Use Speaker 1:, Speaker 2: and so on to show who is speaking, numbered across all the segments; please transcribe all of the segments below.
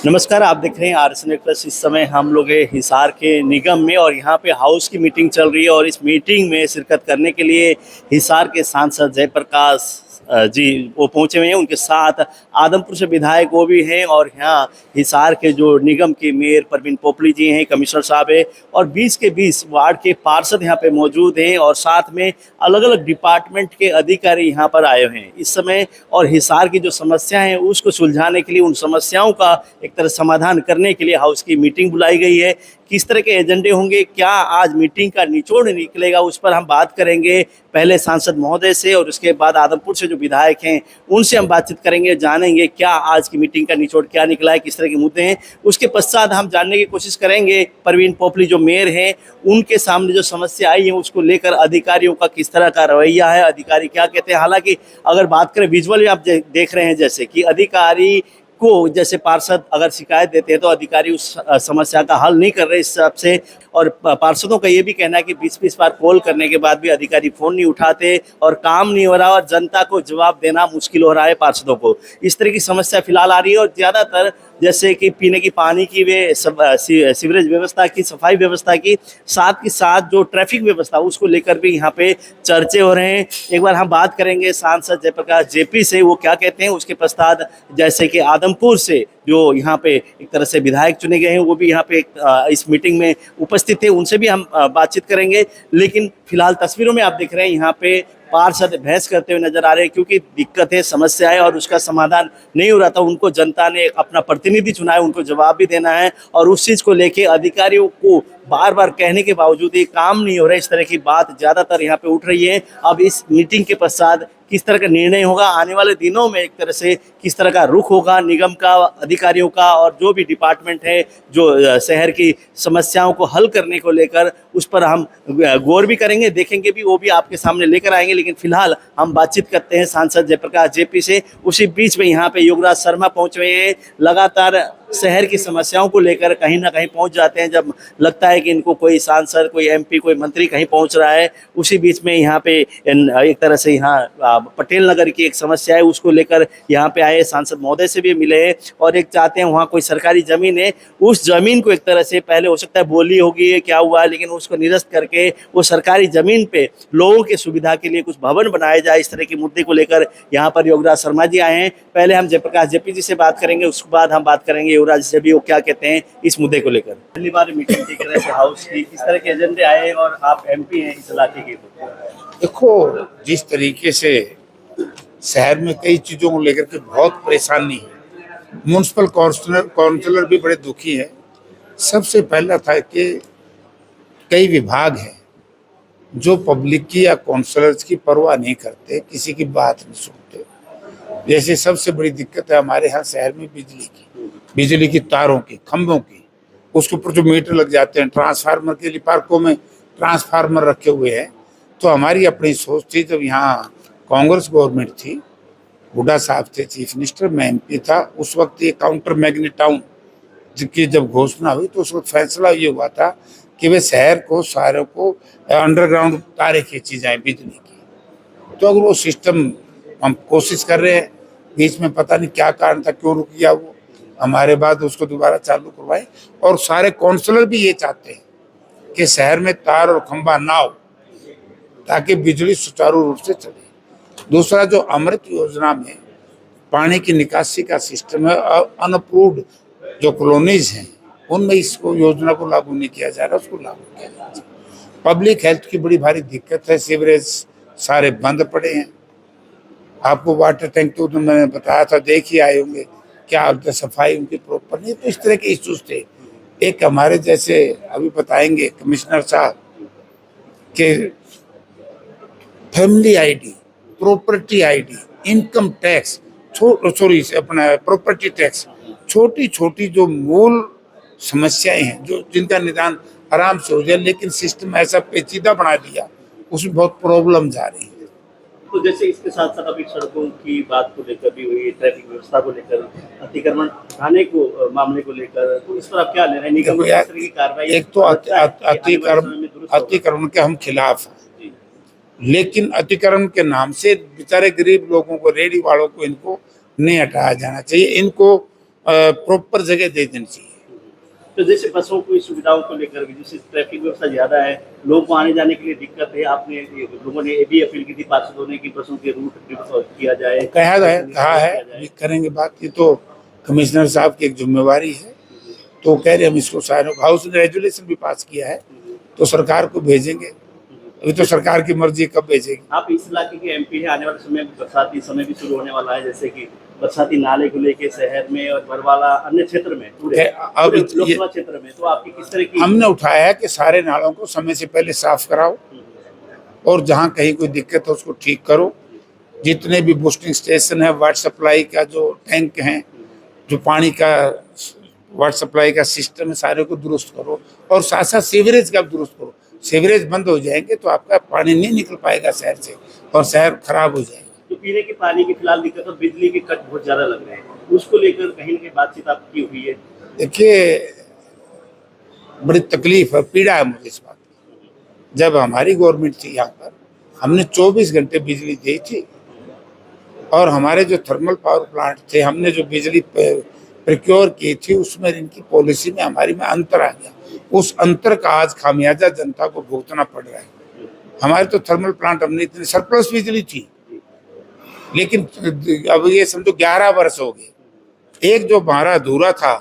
Speaker 1: नमस्कार, आप देख रहे हैं आरएसएन प्लस। इस समय हम लोग हैं हिसार के निगम में और यहाँ पे हाउस की मीटिंग चल रही है और इस मीटिंग में शिरकत करने के लिए हिसार के सांसद जयप्रकाश जी वो पहुंचे हुए हैं। उनके साथ आदमपुर से विधायक वो भी हैं और यहाँ हिसार के जो निगम के मेयर परवीन पोपली जी हैं, कमिश्नर साहब है और 20 के 20 वार्ड के पार्षद यहाँ पे मौजूद हैं और साथ में अलग अलग डिपार्टमेंट के अधिकारी यहाँ पर आए हुए हैं इस समय। और हिसार की जो समस्या है उसको सुलझाने के लिए, उन समस्याओं का एक तरह समाधान करने के लिए हाउस की मीटिंग बुलाई गई है। किस तरह के एजेंडे होंगे, क्या आज मीटिंग का निचोड़ निकलेगा, उस पर हम बात करेंगे पहले सांसद महोदय से और उसके बाद आदमपुर से जो विधायक हैं उनसे हम बातचीत करेंगे, जानेंगे क्या आज की मीटिंग का निचोड़ क्या निकला है, किस तरह के मुद्दे हैं। उसके पश्चात हम जानने की कोशिश करेंगे परवीन पोपली जो मेयर हैं उनके सामने जो समस्या आई है उसको लेकर अधिकारियों का किस तरह का रवैया है, अधिकारी क्या कहते हैं। हालांकि अगर बात करें विजुअल में आप देख रहे हैं जैसे कि अधिकारी को जैसे पार्षद अगर शिकायत देते हैं तो अधिकारी उस समस्या का हल नहीं कर रहे इस हिसाब से। और पार्षदों का ये भी कहना है कि 20-20 बार कॉल करने के बाद भी अधिकारी फ़ोन नहीं उठाते और काम नहीं हो रहा और जनता को जवाब देना मुश्किल हो रहा है पार्षदों को। इस तरह की समस्या फिलहाल आ रही है और ज़्यादातर जैसे कि पीने की पानी की सीवरेज व्यवस्था की, सफाई व्यवस्था की, साथ ही साथ जो ट्रैफिक व्यवस्था उसको लेकर भी यहाँ पे चर्चे हो रहे हैं। एक बार हम बात करेंगे सांसद जयप्रकाश जेपी से, वो क्या कहते हैं। उसके पश्चात जैसे कि आदमपुर से जो यहाँ पे एक तरह से विधायक चुने गए हैं वो भी यहाँ पे इस मीटिंग में उपस्थित थे, उनसे भी हम बातचीत करेंगे। लेकिन फिलहाल तस्वीरों में आप देख रहे हैं यहाँ पे पार्षद बहस करते हुए नजर आ रहे हैं क्योंकि दिक्कत है, समस्या है और उसका समाधान नहीं हो रहा था। उनको जनता ने अपना प्रतिनिधि चुना है, उनको जवाब भी देना है और उस चीज़ को लेके अधिकारियों को बार बार कहने के बावजूद ये काम नहीं हो रहा है। इस तरह की बात ज़्यादातर यहाँ पे उठ रही है। अब इस मीटिंग के पश्चात किस तरह का निर्णय होगा, आने वाले दिनों में एक तरह से किस तरह का रुख होगा निगम का, अधिकारियों का और जो भी डिपार्टमेंट है जो शहर की समस्याओं को हल करने को लेकर, उस पर हम गौर भी करेंगे, देखेंगे भी, वो भी आपके सामने लेकर आएंगे। लेकिन फिलहाल हम बातचीत करते हैं सांसद जयप्रकाश जेपी से। उसी बीच में यहाँ पे युवराज शर्मा पहुँच रहे हैं, लगातार शहर की समस्याओं को लेकर कहीं ना कहीं पहुंच जाते हैं जब लगता है कि इनको कोई सांसद, कोई एमपी, कोई मंत्री कहीं पहुंच रहा है। उसी बीच में यहाँ पे एक तरह से यहाँ पटेल नगर की एक समस्या है उसको लेकर यहाँ पे आए, सांसद महोदय से भी मिले हैं और एक चाहते हैं वहाँ कोई सरकारी ज़मीन है उस ज़मीन को एक तरह से, पहले हो सकता है बोली होगी क्या हुआ, लेकिन उसको निरस्त करके वो सरकारी ज़मीन पे लोगों की सुविधा के लिए कुछ भवन बनाए जाए, इस तरह के मुद्दे को लेकर यहाँ पर योगराज शर्मा जी आए हैं। पहले हम जयप्रकाश जेपी जी से बात करेंगे, उसके बाद हम बात करेंगे युवराज से भी वो क्या कहते हैं इस मुद्दे को लेकर। पहली बार मीटिंग देख रहे थे हाउस की, किस तरह के एजेंडे आए और आप एमपी हैं इस इलाके के।
Speaker 2: देखो, जिस तरीके से शहर में कई चीजों को लेकर के बहुत परेशानी है, म्युनिसिपल काउंसलर भी बड़े दुखी है। सबसे पहला था कि कई विभाग हैं जो पब्लिक की या काउंसलर्स की परवाह नहीं करते, किसी की बात नहीं सुनते। जैसे सबसे बड़ी दिक्कत है हमारे यहाँ शहर में बिजली की तारों की, खंभों की, उसके ऊपर जो मीटर लग जाते हैं, ट्रांसफार्मर के लिए पार्कों में ट्रांसफार्मर रखे हुए हैं। तो हमारी अपनी सोच थी, जब यहाँ कांग्रेस गवर्नमेंट थी, हुड्डा साहब थे चीफ मिनिस्टर, मैं एमपी था, उस वक्त ये काउंटर मैग्नेट टाउन की जब घोषणा हुई तो उस वक्त फैसला ये हुआ था कि वे शहर को सारे को अंडरग्राउंड तारे खींची जाए बिजली की। तो अगर वो सिस्टम हम कोशिश कर रहे हैं, बीच में पता नहीं क्या कारण था, क्यों रुक गया वो, हमारे बाद उसको दोबारा चालू करवाए। और सारे काउंसलर भी ये चाहते हैं कि शहर में तार और खंभा ना हो ताकि बिजली सुचारू रूप से चले। दूसरा, जो अमृत योजना में पानी की निकासी का सिस्टम है, अनअप्रूव्ड जो कॉलोनीज हैं उनमें इसको योजना को लागू नहीं किया जा रहा, उसको लागू किया जा रहा है। पब्लिक हेल्थ की बड़ी भारी दिक्कत है, सीवरेज सारे बंद पड़े हैं। आपको वाटर टैंक तो मैंने बताया था, देख ही आए होंगे क्या हालत है, सफाई उनकी प्रॉपर नहीं। तो इस तरह के इश्यूज थे। एक हमारे जैसे अभी बताएंगे कमिश्नर साहब के family ID, property ID, income tax, अपना प्रॉपर्टी टैक्स, छोटी छोटी जो मूल समस्याएं हैं जो जिनका निदान आराम से हो जाए, लेकिन सिस्टम ऐसा पेचीदा बना दिया, उसमें बहुत प्रॉब्लम जा रही है।
Speaker 1: तो जैसे इसके साथ साथ अभी सड़कों की बात को लेकर भी हुई, ट्रैफिक व्यवस्था को लेकर, अतिक्रमण हटाने को मामले को लेकर, तो इस पर आप क्या ले रहे हैं? निगम की कार्रवाई,
Speaker 2: एक तो अतिक्रमण के हम खिलाफ हैं, लेकिन अतिक्रमण के नाम से बेचारे गरीब लोगों को, रेडी वालों को, इनको नहीं हटाया जाना चाहिए। इनको प्रॉपर जगह दे देनी चाहिए।
Speaker 1: तो जैसे बसों की सुविधाओं को लेकर भी, जैसे ट्रैफिक व्यवस्था ज़्यादा है, लोग को आने जाने के लिए दिक्कत है, लोगों ने ये भी अपील की थी पार्षदों ने कि बसों के रूट किया जाए,
Speaker 2: कहा है अभी करेंगे बात। ये तो कमिश्नर साहब की एक जिम्मेवारी है, तो कह रहे हम इसको सारे हाउस ने रेजुलेशन भी पास किया है, तो सरकार को भेजेंगे। अभी तो सरकार की मर्जी कब भेजेगी।
Speaker 1: आप इस इलाके के एमपी है, आने वाले समय में बरसाती समय भी शुरू होने वाला है, जैसे कि बरसाती नाले को लेके शहर में और बरवाला अन्य क्षेत्र में पूरे
Speaker 2: अब
Speaker 1: लोकसभा क्षेत्र में, तो आपकी किस तरह की
Speaker 2: हमने उठाया है कि सारे नालों को समय से पहले साफ कराओ और जहाँ कहीं कोई दिक्कत हो उसको ठीक करो। जितने भी बूस्टिंग स्टेशन है, वाटर सप्लाई का जो टैंक हैं, जो पानी का वाटर सप्लाई का सिस्टम है, सारे को दुरुस्त करो और साथ साथ सीवरेज का भी दुरुस्त करो। सीवरेज बंद हो जाएंगे तो आपका पानी नहीं निकल पाएगा शहर से और शहर खराब हो जाएगा।
Speaker 1: तो पीने के पानी की फिलहाल दिक्कत और बिजली के कट बहुत ज्यादा लग रहे हैं, उसको लेकर कहीं न कहीं बातचीत आपकी हुई है?
Speaker 2: देखिए, बड़ी तकलीफ है, पीड़ा है मुझे इस बात की। जब हमारी गवर्नमेंट थी यहाँ पर, हमने 24 घंटे बिजली दी थी और हमारे जो थर्मल पावर प्लांट थे, हमने जो बिजली प्रिक्योर की थी, उसमें इनकी पॉलिसी में हमारी में अंतर आ गया। उस अंतर का आज खामियाजा जनता को भुगतना पड़ रहा है। हमारे तो थर्मल प्लांट, हमने इतनी सरप्लस बिजली थी, लेकिन अब ये समझो 11 वर्ष हो गए। एक जो हमारा अधूरा था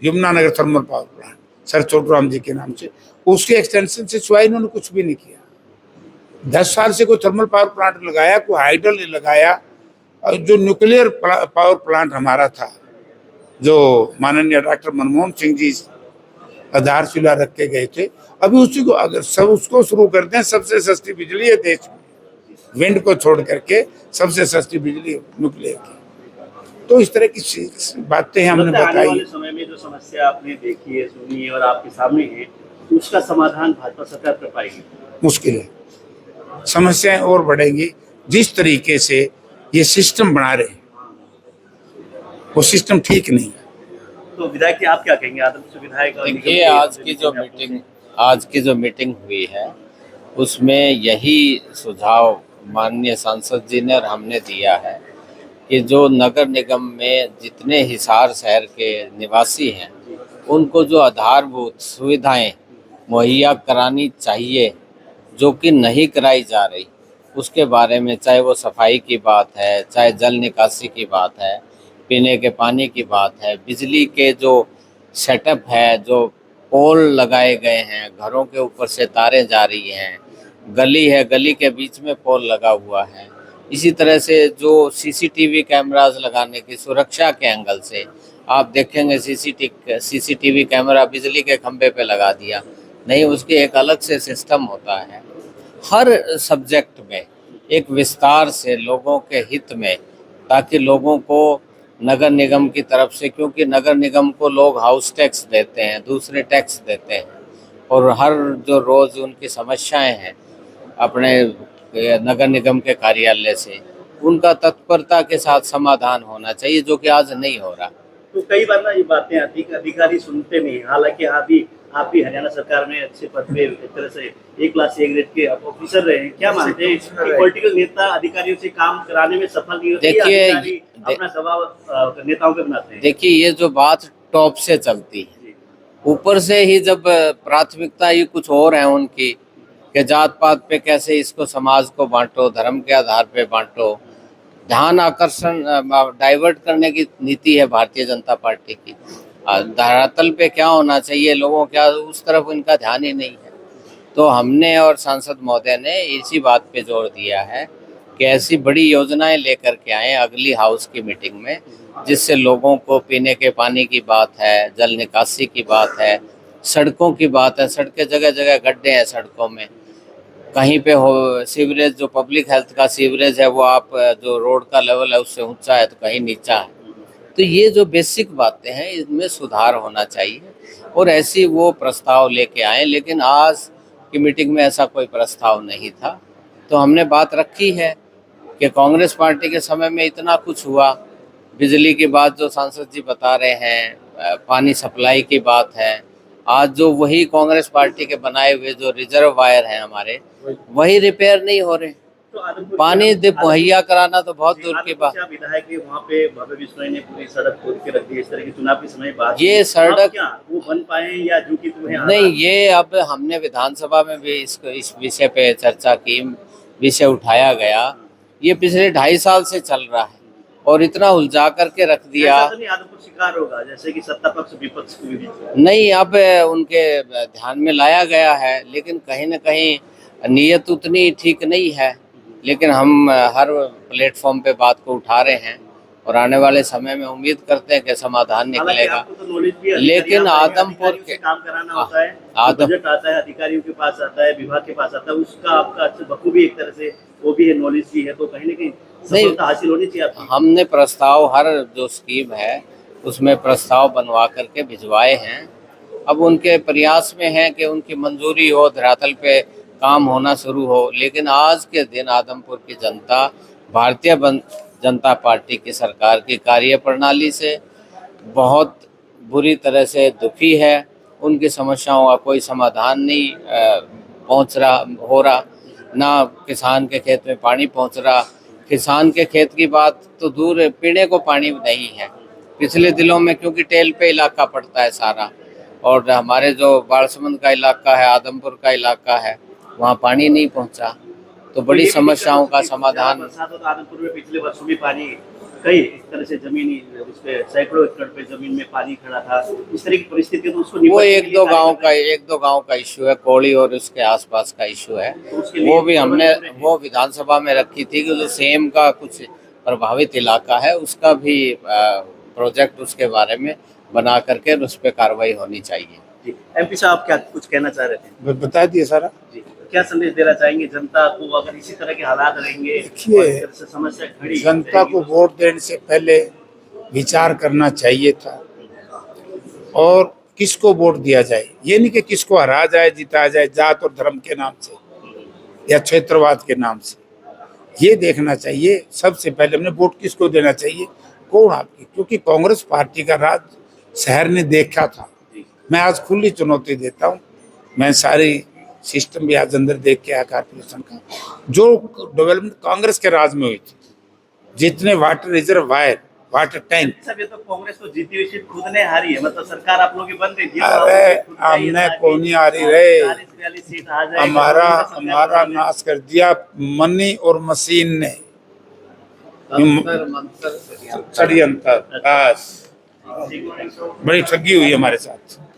Speaker 2: Yamunanagar thermal power plant, sir Chhotu Ram ji के नाम से, उसके एक्सटेंशन से सिवाय इन्होंने कुछ भी नहीं किया। 10 साल से कोई थर्मल पावर प्लांट लगाया, कोई हाइडल नहीं लगाया। और जो न्यूक्लियर पावर प्लांट हमारा था, जो माननीय डॉक्टर मनमोहन सिंह जी आधारशिला रख के गए थे, अभी उसी को अगर सब उसको शुरू करते हैं, सबसे सस्ती बिजली है देश में, विंड को छोड़ करके सबसे सस्ती बिजली न्यूक्लियर की। तो इस तरह की बातें हमने
Speaker 1: लगता है आने
Speaker 2: बताई।
Speaker 1: वाले समय में जो समस्या आपने देखी है, सुनी है और आपके सामने है, उसका समाधान भाजपा सरकार कर पाएगी?
Speaker 2: मुश्किल है, समस्याएं और बढ़ेंगी। जिस तरीके से ये सिस्टम बना रहे हैं, वो सिस्टम ठीक नहीं है।
Speaker 1: तो विधायक जी, आप क्या कहेंगे? आदर्श विधायक और निगम
Speaker 3: देखिए,
Speaker 1: के
Speaker 3: आज की जो मीटिंग हुई है, उसमें यही सुझाव माननीय सांसद जी ने और हमने दिया है कि जो नगर निगम में जितने हिसार शहर के निवासी हैं, उनको जो आधारभूत सुविधाएं मुहैया करानी चाहिए, जो कि नहीं कराई जा रही, उसके बारे में, चाहे वो सफाई की बात है, चाहे जल निकासी की बात है, पीने के पानी की बात है, बिजली के जो सेटअप है, जो पोल लगाए गए हैं, घरों के ऊपर से तारें जा रही हैं, गली है, गली के बीच में पोल लगा हुआ है। इसी तरह से जो सीसीटीवी कैमरास लगाने की सुरक्षा के एंगल से आप देखेंगे, सीसीटीवी कैमरा बिजली के खंभे पे लगा दिया, नहीं, उसके एक अलग से सिस्टम होता है। हर सब्जेक्ट में एक विस्तार से लोगों के हित में, ताकि लोगों को नगर निगम की तरफ से, क्योंकि नगर निगम को लोग हाउस टैक्स देते हैं, दूसरे टैक्स देते हैं, और हर जो रोज़ उनकी समस्याएं हैं अपने नगर निगम के कार्यालय से, उनका तत्परता के साथ समाधान होना चाहिए, जो कि आज नहीं हो रहा।
Speaker 1: तो कई बार ना ये बातें आती कि अधिकारी सुनते नहीं। हालांकि आप भी हरियाणा सरकार में अच्छे पद पे, एक तरह से ए क्लास ए ग्रेड के ऑफिसर रहे हैं, क्या मानते हैं कि पॉलिटिकल नेता अधिकारियों से काम कराने में सफल नहीं होते?
Speaker 3: देखिए,
Speaker 1: अधिकारी अपना दबाव नेताओं पे बनाते हैं?
Speaker 3: देखिए, ये जो बात टॉप से चलती है, ऊपर से ही जब प्राथमिकता ही कुछ और है उनकी, कि जात पात पे कैसे इसको समाज को बांटो, धर्म के आधार पे बांटो, ध्यान आकर्षण डाइवर्ट करने की नीति है भारतीय जनता पार्टी की। धरातल पे क्या होना चाहिए लोगों, क्या उस तरफ इनका ध्यान ही नहीं है। तो हमने और सांसद महोदय ने इसी बात पे जोर दिया है कि ऐसी बड़ी योजनाएं लेकर के आए अगली हाउस की मीटिंग में, जिससे लोगों को पीने के पानी की बात है, जल निकासी की बात है, सड़कों की बात है। सड़कें जगह जगह गड्ढे हैं सड़कों में, कहीं पे हो सीवरेज, जो पब्लिक हेल्थ का सीवरेज है वो आप जो रोड का लेवल है उससे ऊंचा है, तो कहीं नीचा है। तो ये जो बेसिक बातें हैं, इनमें सुधार होना चाहिए, और ऐसी वो प्रस्ताव लेके आए। लेकिन आज की मीटिंग में ऐसा कोई प्रस्ताव नहीं था। तो हमने बात रखी है कि कांग्रेस पार्टी के समय में इतना कुछ हुआ, बिजली की बात जो सांसद जी बता रहे हैं, पानी सप्लाई की बात है, आज जो वही कांग्रेस पार्टी के बनाए हुए जो रिजर्व वायर हैं हमारे, वही रिपेयर नहीं हो रहे।
Speaker 1: तो आदमपुर
Speaker 3: पानी
Speaker 1: से
Speaker 3: मुहैया कराना तो बहुत दूर की
Speaker 1: आदमपुर
Speaker 3: बात।
Speaker 1: से आप विधायक है, वहाँ पे भव्य विश्नोई ने पूरी सड़क खोद के रख दी, इस तरह की चुनाव के समय बात
Speaker 3: ये
Speaker 1: हुई।
Speaker 3: सड़क-
Speaker 1: अब क्या वो बन पाए या जो कि तुम्हें
Speaker 3: नहीं, ये अब हमने विधानसभा में भी इस विषय पे चर्चा की, विषय उठाया गया। ये पिछले 2.5 साल से चल रहा है और इतना उलझा करके रख दिया।
Speaker 1: ऐसा तो नहीं आदमपुर शिकार होगा जैसे कि सत्ता पक्ष विपक्ष के बीच?
Speaker 3: नहीं, अब उनके ध्यान में लाया गया है, लेकिन कहीं न कहीं नीयत उतनी ठीक नहीं है। लेकिन हम हर प्लेटफॉर्म पे बात को उठा रहे हैं और आने वाले समय में उम्मीद करते हैं कि समाधान
Speaker 1: हालांकि
Speaker 3: निकलेगा।
Speaker 1: आपको तो नॉलेज भी है,
Speaker 3: लेकिन
Speaker 1: अधिकारियों
Speaker 3: आदमपुर
Speaker 1: अधिकारियों से काम कराना होता है,
Speaker 3: आदम-
Speaker 1: बजट आता है अधिकारियों के पास आता है, विभाग के पास आता है, उसका आपका अच्छा बखूबी एक तरह से वो भी है, नॉलेज भी है, तो कहीं ना कहीं सफलता हासिल होनी चाहिए आपकी।
Speaker 3: हमने प्रस्ताव, हर जो स्कीम है उसमें प्रस्ताव बनवा करके भिजवाए हैं। अब उनके प्रयास में है कि उनकी मंजूरी हो, धरातल पे काम होना शुरू हो। लेकिन आज के दिन आदमपुर की जनता भारतीय जनता पार्टी की सरकार की कार्यप्रणाली से बहुत बुरी तरह से दुखी है। उनकी समस्याओं का कोई समाधान नहीं हो रहा, ना किसान के खेत में पानी पहुंच रहा। किसान के खेत की बात तो दूर है, पीने को पानी नहीं है पिछले दिनों में, क्योंकि टेल पे इलाका पड़ता है सारा। और हमारे जो बालसमंद का इलाका है, आदमपुर का इलाका है, वहाँ पानी नहीं पहुँचा। तो बड़ी
Speaker 1: ये भी
Speaker 3: समस्याओं का
Speaker 1: दिक्कत होती है,
Speaker 3: समाधान।
Speaker 1: बरसात हो तो आदमपुर में पिछले वर्षों भी पानी कई इस तरह से जमीनी उस पे सैकड़ों एकड़ पे जमीन में पानी खड़ा था, इस तरह की परिस्थिति तो उसको
Speaker 3: वो
Speaker 1: निपटने
Speaker 3: एक
Speaker 1: के
Speaker 3: दो
Speaker 1: लिए
Speaker 3: गांव का इश्यू है, कोड़ी और उसके आसपास का इश्यू है।
Speaker 1: तो उसके लिए
Speaker 3: वो भी हमने
Speaker 1: प्रबंधन
Speaker 3: वो विधानसभा में रखी थी कि जो सेम का कुछ प्रभावित इलाका है उसका भी प्रोजेक्ट उसके बारे में बना करके उस पर कार्रवाई होनी चाहिए।
Speaker 1: जी, एमपी साहब क्या कुछ कहना चाह रहे थे?
Speaker 2: बता दिए सारा।
Speaker 1: जी, क्या संदेश देना चाहेंगे जनता को अगर इसी तरह के हालात रहेंगे
Speaker 2: देखिए,
Speaker 1: और इस तरह से समस्या खड़ी
Speaker 2: जनता को
Speaker 1: रहेगी,
Speaker 2: वोट देने से पहले विचार करना चाहिए था और किसको वोट दिया जाए। ये नहीं कि किसको हरा जाए, जिताया जाए जात और धर्म के नाम से या क्षेत्रवाद के नाम से। ये देखना चाहिए सबसे पहले हमने वोट किसको देना चाहिए, कौन आपकी, क्योंकि कांग्रेस पार्टी का राज शहर ने देखा था। मैं आज खुली चुनौती देता हूँ, मैं सारी सिस्टम भी आज अंदर देख के आया कारपोरेशन का, जो डेवलपमेंट कांग्रेस के राज में हुई थी, जितने वाटर रिजर्वायर, वाटर टैंक।
Speaker 1: सब ये तो कांग्रेस तो जीती हुई सीट खुद ने हारी है, मतलब सरकार आप लोगों की बन रही थी।
Speaker 2: अरे हमने कौन नहीं हारी रे,
Speaker 1: 40-42 सीट आ जाएगी,
Speaker 2: हमारा नाश कर दिया मनी और मशीन ने, षड्यंत्र। बस बड़ी ठगी हुई हमारे साथ।